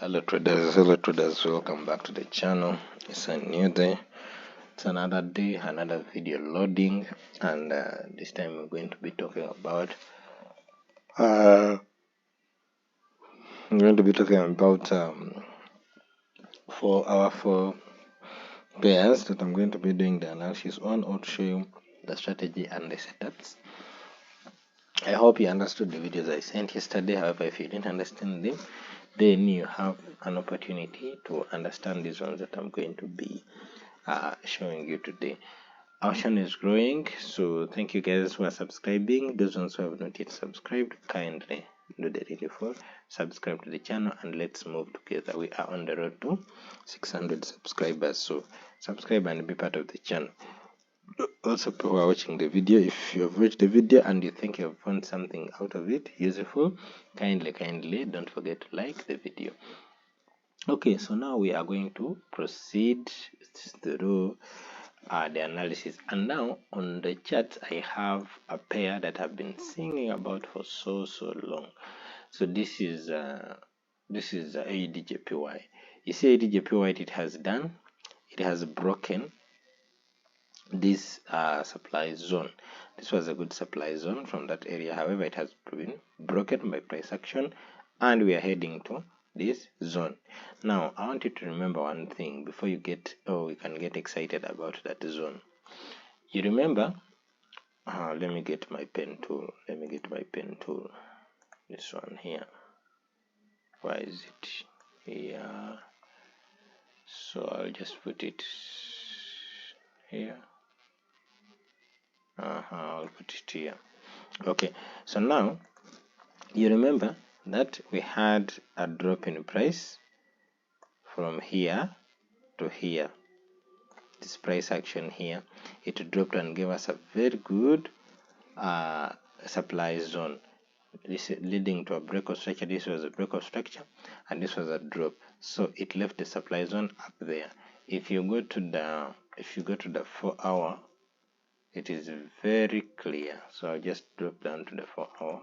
Hello traders, welcome back to the channel. It's a new day, it's another day, another video loading, and this time we're going to be talking about four pairs that I'm going to be doing the analysis on, or to show you the strategy and the setups. I hope you understood the videos I sent yesterday. However, if you didn't understand them, then you have an opportunity to understand these ones that I'm going to be showing you today. Our channel is growing, so thank you guys who are subscribing. Those ones who have not yet subscribed, kindly do the needful, subscribe to the channel, and let's move together. We are on the road to 600 subscribers, so subscribe and be part of the channel. Also, people who are watching the video, if you have watched the video and you think you have found something out of it useful, kindly don't forget to like the video. Okay, so now we are going to proceed through the analysis, and now on the chart I have a pair that I've been singing about for so long. So this is AEDJPY. You see, AEDJPY, it has broken this supply zone. This was a good supply zone from that area. However, it has been broken by price action, and we are heading to this zone. Now I want you to remember one thing before you can get excited about that zone. You remember, let me get my pen tool. This one here. Why is it here? So I'll just put it here. I'll put it here. Okay, so now you remember that we had a drop in price from here to here. This price action here, it dropped and gave us a very good supply zone. This is leading to a break of structure. This was a break of structure, and this was a drop. So it left the supply zone up there. If you go to the 4 hour, it is very clear. So I'll just drop down to the 4 hour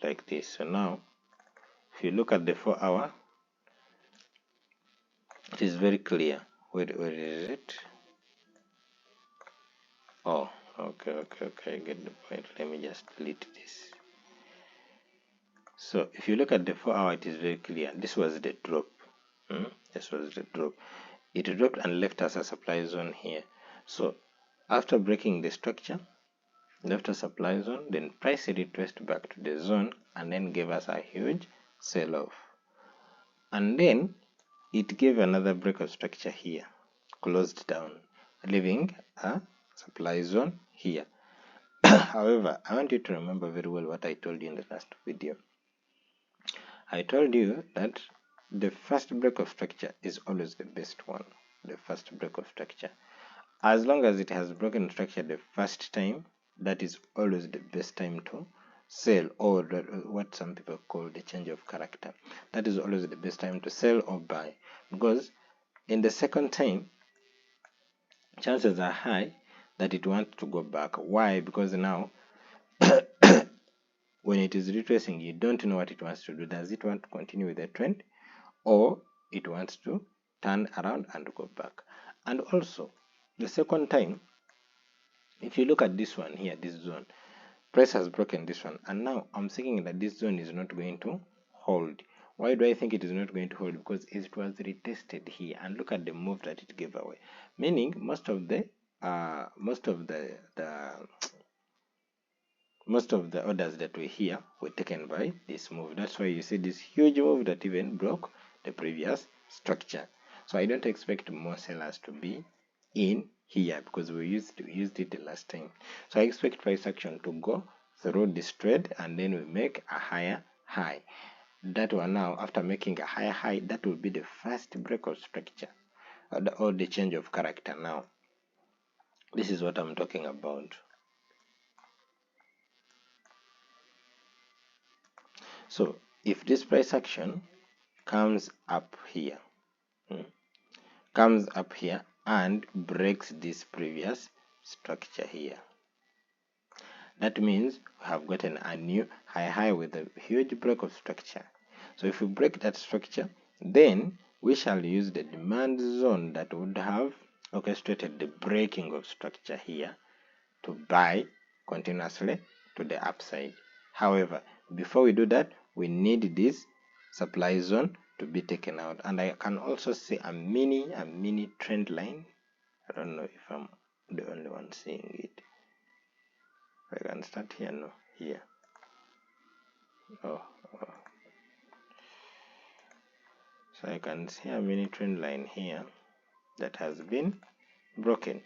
like this. So now if you look at the 4 hour, it is very clear. Where is it? Oh, okay, I get the point. Let me just delete this. So if you look at the 4 hour, it is very clear. This was the drop. This was the drop. It dropped and left us a supply zone here. So after breaking the structure, left a supply zone, then price retraced back to the zone and then gave us a huge sell-off. And then it gave another break of structure here, closed down, leaving a supply zone here. However, I want you to remember very well what I told you in the last video. I told you that the first break of structure is always the best one. The first break of structure, as long as it has broken structure the first time, that is always the best time to sell, or what some people call the change of character. That is always the best time to sell or buy, because in the second time, chances are high that it wants to go back. Why? Because now when it is retracing, you don't know what it wants to do. Does it want to continue with the trend, or it wants to turn around and go back? And also the second time, if you look at this one here, this zone, price has broken this one, and now I'm thinking that this zone is not going to hold. Why do I think it is not going to hold? Because it was retested here, and look at the move that it gave away. Meaning most of the orders that were here were taken by this move. That's why you see this huge move that even broke the previous structure. So I don't expect more sellers to be in here, because we used it the last time. So I expect price action to go through this trade, and then we make a higher high. That one, now after making a higher high, that will be the first break of structure, or the change of character. Now this is what I'm talking about. So if this price action comes up here, and breaks this previous structure here, that means we have gotten a new high with a huge break of structure. So if we break that structure, then we shall use the demand zone that would have orchestrated the breaking of structure here to buy continuously to the upside. However, before we do that, we need this supply zone to be taken out. And I can also see a mini trend line. I don't know if I'm the only one seeing it. I can start here, no, here. Oh. So I can see a mini trend line here that has been broken.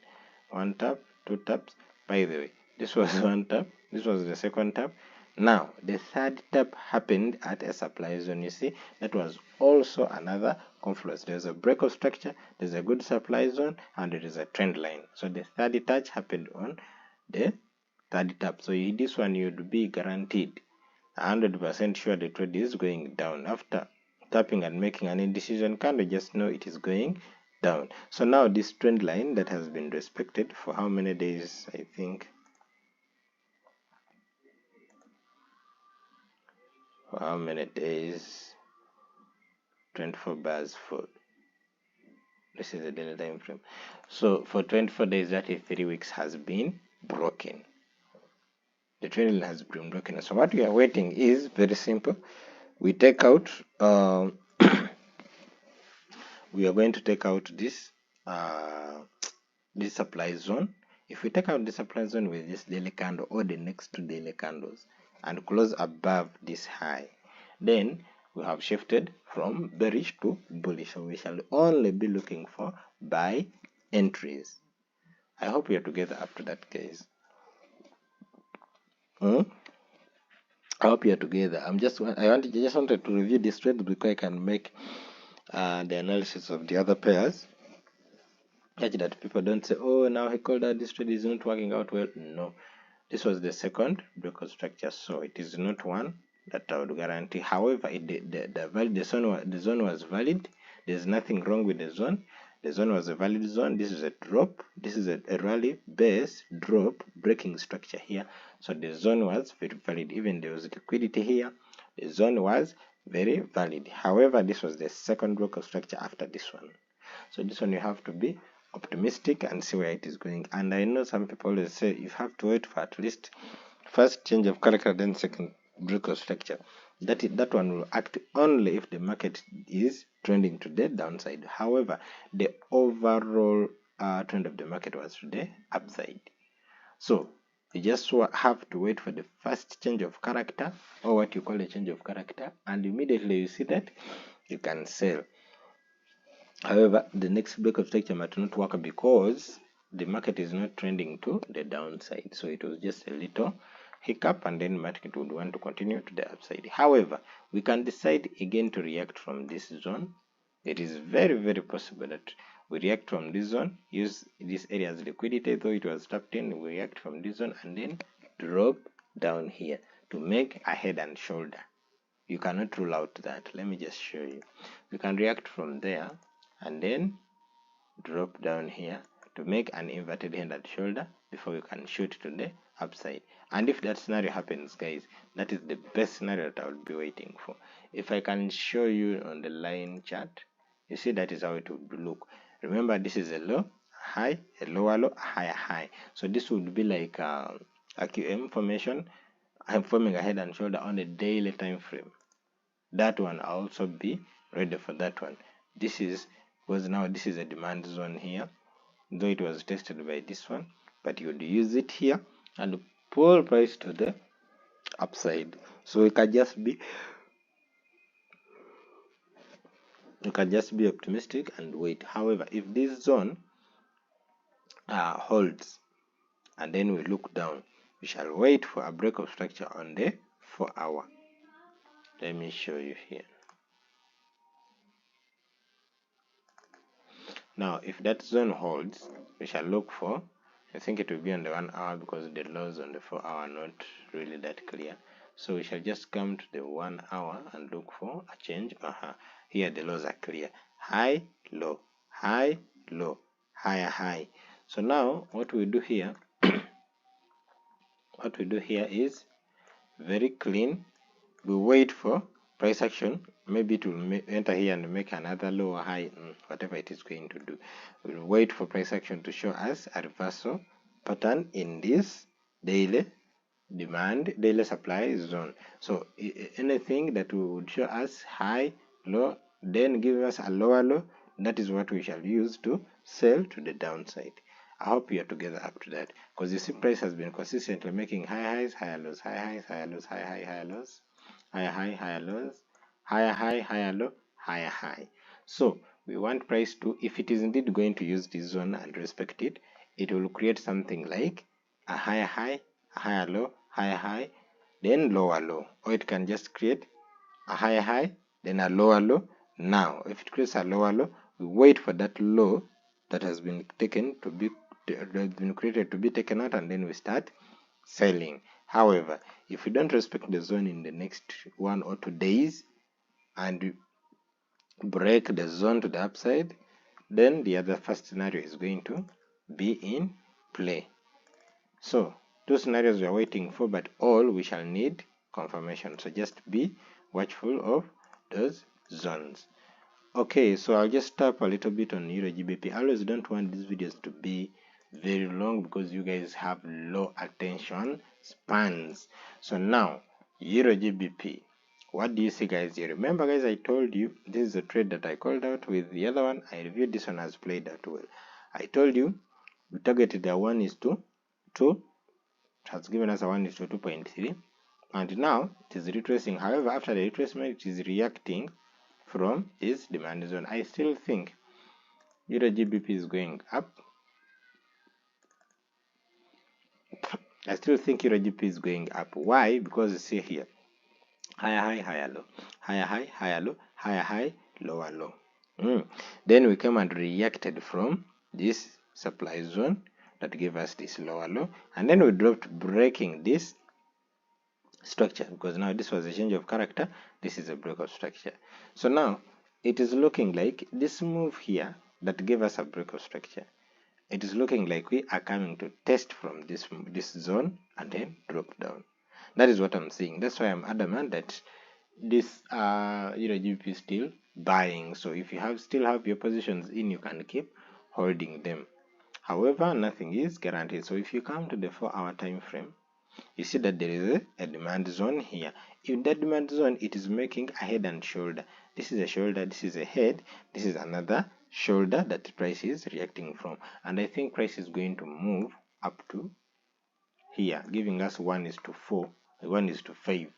One tap, two taps. By the way, this was one tap, this was the second tap. Now the third tap happened at a supply zone. You see, that was also another confluence. There's a break of structure, there's a good supply zone, and there is a trend line. So the third touch happened on the third tap. So this one you'd be guaranteed 100% sure the trade is going down. After tapping and making an indecision candle, just know it is going down. So now this trend line that has been respected for how many days? I think for how many days? 24 bars for this is the daily time frame. So for 24 days, that is 3 weeks, has been broken. The trend line has been broken. So what we are waiting is very simple. We take out we are going to take out this this supply zone. If we take out the supply zone with this daily candle or the next two daily candles and close above this high, then we have shifted from bearish to bullish. So we shall only be looking for buy entries. I hope we are together up to that case. I hope you are together. I just wanted to review this trade because I can make the analysis of the other pairs. Such that people don't say, oh, now he called out this trade is not working out well. No, this was the second breakout structure, so it is not one that I would guarantee. However, the zone was valid. There's nothing wrong with the zone. The zone was a valid zone. This is a drop. This is a rally base drop breaking structure here. So the zone was very valid. Even there was liquidity here. The zone was very valid. However, this was the second breakout structure after this one. So this one you have to be optimistic and see where it is going. And I know some people always say you have to wait for at least first change of character, then second breakout structure. That one will act only if the market is trending to the downside. However, the overall trend of the market was to the upside. So you just have to wait for the first change of character, or what you call a change of character, and immediately you see that you can sell. However, the next breakout structure might not work because the market is not trending to the downside. So it was just a little hiccup, and then market would want to continue to the upside. However, we can decide again to react from this zone. It is very possible that we react from this zone, use this area as liquidity, though it was tapped in, we react from this zone and then drop down here to make a head and shoulder. You cannot rule out that. Let me just show you. We can react from there and then drop down here to make an inverted head and shoulder before we can shoot to the upside. And if that scenario happens, guys, that is the best scenario that I would be waiting for. If I can show you on the line chart, you see that is how it would look. Remember, this is a low, high, a lower low, higher high. So this would be like a QM formation. I'm forming a head and shoulder on a daily time frame. That one I'll also be ready for that one. This is because now this is a demand zone here, though it was tested by this one, but you would use it here and pull price to the upside. So you can just be optimistic and wait. However, if this zone holds and then we look down, we shall wait for a break of structure on the 4-hour. Let me show you here. Now, if that zone holds, we shall look for, I think it will be on the 1 hour because the lows on the 4 hour are not really that clear. So we shall just come to the 1 hour and look for a change. Here the lows are clear. High, low, high, low, higher, high. So now what we do here, is very clean. We wait for price action maybe it will enter here and make another low or high, whatever it is going to do. We'll wait for price action to show us a reversal pattern in this daily supply zone. So anything that would show us high, low, then give us a lower low, that is what we shall use to sell to the downside. I hope you are together up to that, because you see price has been consistently making high highs, higher lows, high highs, higher lows, high high, higher lows, higher high, higher lows, higher high, higher low, higher high. So we want price to, if it is indeed going to use this zone and respect it, it will create something like a higher high, a higher low, higher high, then lower low, or it can just create a higher high, then a lower low. Now if it creates a lower low, we wait for that low that has been taken to be created to be taken out, and then we start selling. However, if we don't respect the zone in the next 1 or 2 days and break the zone to the upside, then the other first scenario is going to be in play. So those scenarios we are waiting for, but all we shall need confirmation. So just be watchful of those zones. Okay, so I'll just tap a little bit on Euro GBP. I always don't want these videos to be very long because you guys have low attention spans. So now Euro GBP, what do you see, guys? You remember, guys, I told you this is a trade that I called out with the other one. I reviewed this one, has played out well. I told you we targeted a 1:2, it has given us a 1:2.3, and now it is retracing. However, after the retracement, it is reacting from this demand zone. I still think Euro GBP is going up. I still think Euro GBP is going up. Why? Because you see here, higher high, higher low, higher high, higher low, higher high, lower low. Then we came and reacted from this supply zone that gave us this lower low, and then we dropped, breaking this structure, because now this was a change of character, this is a break of structure. So now it is looking like this move here that gave us a break of structure, it is looking like we are coming to test from this zone and then drop down. That is what I'm seeing. That's why I'm adamant that this GBP is still buying. So if you still have your positions in, you can keep holding them. However, nothing is guaranteed. So if you come to the 4-hour time frame, you see that there is a demand zone here. In that demand zone, it is making a head and shoulder. This is a shoulder, this is a head, this is another shoulder that the price is reacting from. And I think price is going to move up to here, giving us 1:4, 1:5.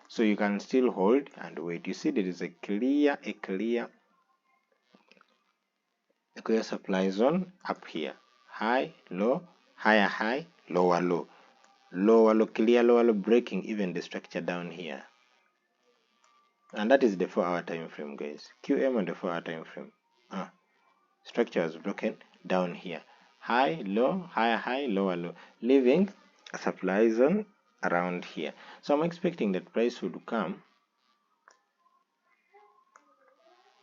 So you can still hold and wait. You see there is a clear supply zone up here. High, low, higher high, lower low. Lower low, clear lower low, breaking even the structure down here. And that is the 4-hour time frame, guys. QM on the 4-hour time frame. Structure was broken down here. High, low, higher high, lower low, leaving a supply zone around here. So I'm expecting that price would come.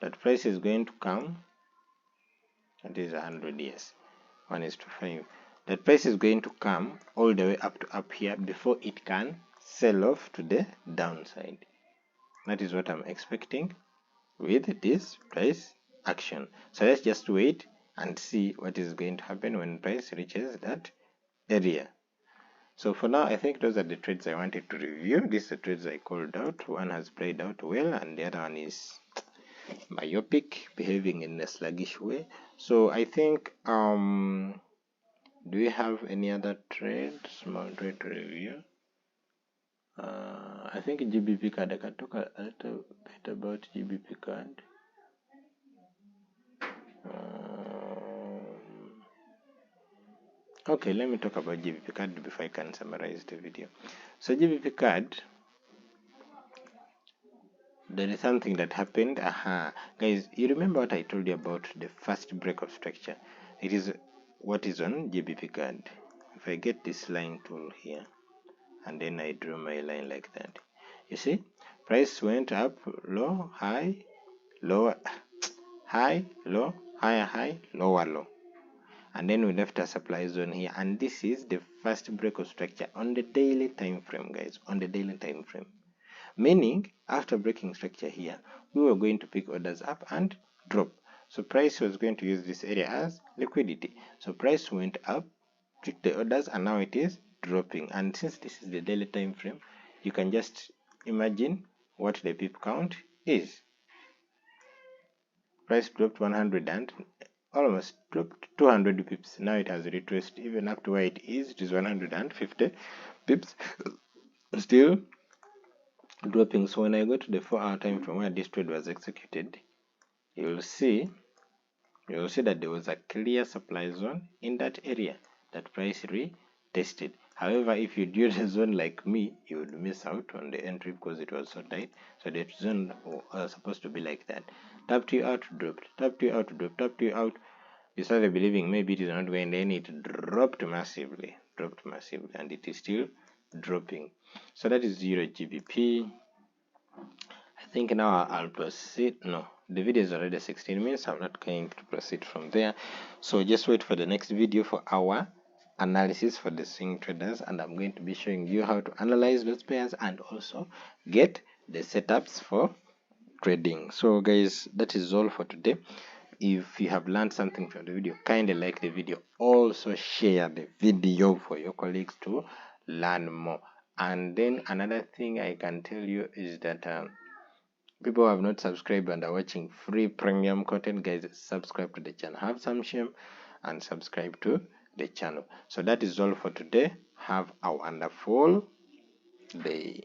That price is going to come. That is 100, yes. 1:5. That price is going to come all the way up here before it can sell off to the downside. That is what I'm expecting with this price action. So let's just wait and see what is going to happen when price reaches that area. So for now, I think those are the trades I wanted to review. These are the trades I called out. One has played out well, and the other one is myopic, behaving in a sluggish way. So I think do we have any other trade, small trade to review? I think GBP card, I can talk a little bit about GBP card. Okay, let me talk about GBP card before I can summarize the video. So GBP card, there is something that happened. Guys, you remember what I told you about the first break of structure? It is what is on GBP card. If I get this line tool here and then I draw my line like that, you see price went up, low, high, lower, high, low, higher high, lower low, and then we left a supply zone here, and this is the first break of structure on the daily time frame, guys, on the daily time frame. meaning after breaking structure here, we were going to pick orders up and drop. So price was going to use this area as liquidity. So price went up, took the orders, and now it is dropping. And since this is the daily time frame, you can just imagine what the pip count is. Price dropped 100 and almost dropped 200 pips. Now it has retraced even up to where it is. It is 150 pips, still dropping. So when I go to the 4-hour time from where this trade was executed, you will see that there was a clear supply zone in that area that price retested. However, if you do the zone like me, you would miss out on the entry because it was so tight. So the zone was supposed to be like that. Tapped you out, dropped. Tapped you out, dropped. Tapped you out. You started believing maybe it is not going, then it dropped massively, and it is still dropping. So that is 0 GBP. I think now I'll proceed. No, the video is already 16 minutes. I'm not going to proceed from there. So just wait for the next video for our analysis for the swing traders, and I'm going to be showing you how to analyze those pairs and also get the setups for trading. So guys, that is all for today. If you have learned something from the video, kindly like the video. Also share the video for your colleagues to learn more. And then another thing I can tell you is that people who have not subscribed and are watching free premium content, guys, subscribe to the channel. Have some shame and subscribe to the channel. So that is all for today. Have a wonderful day.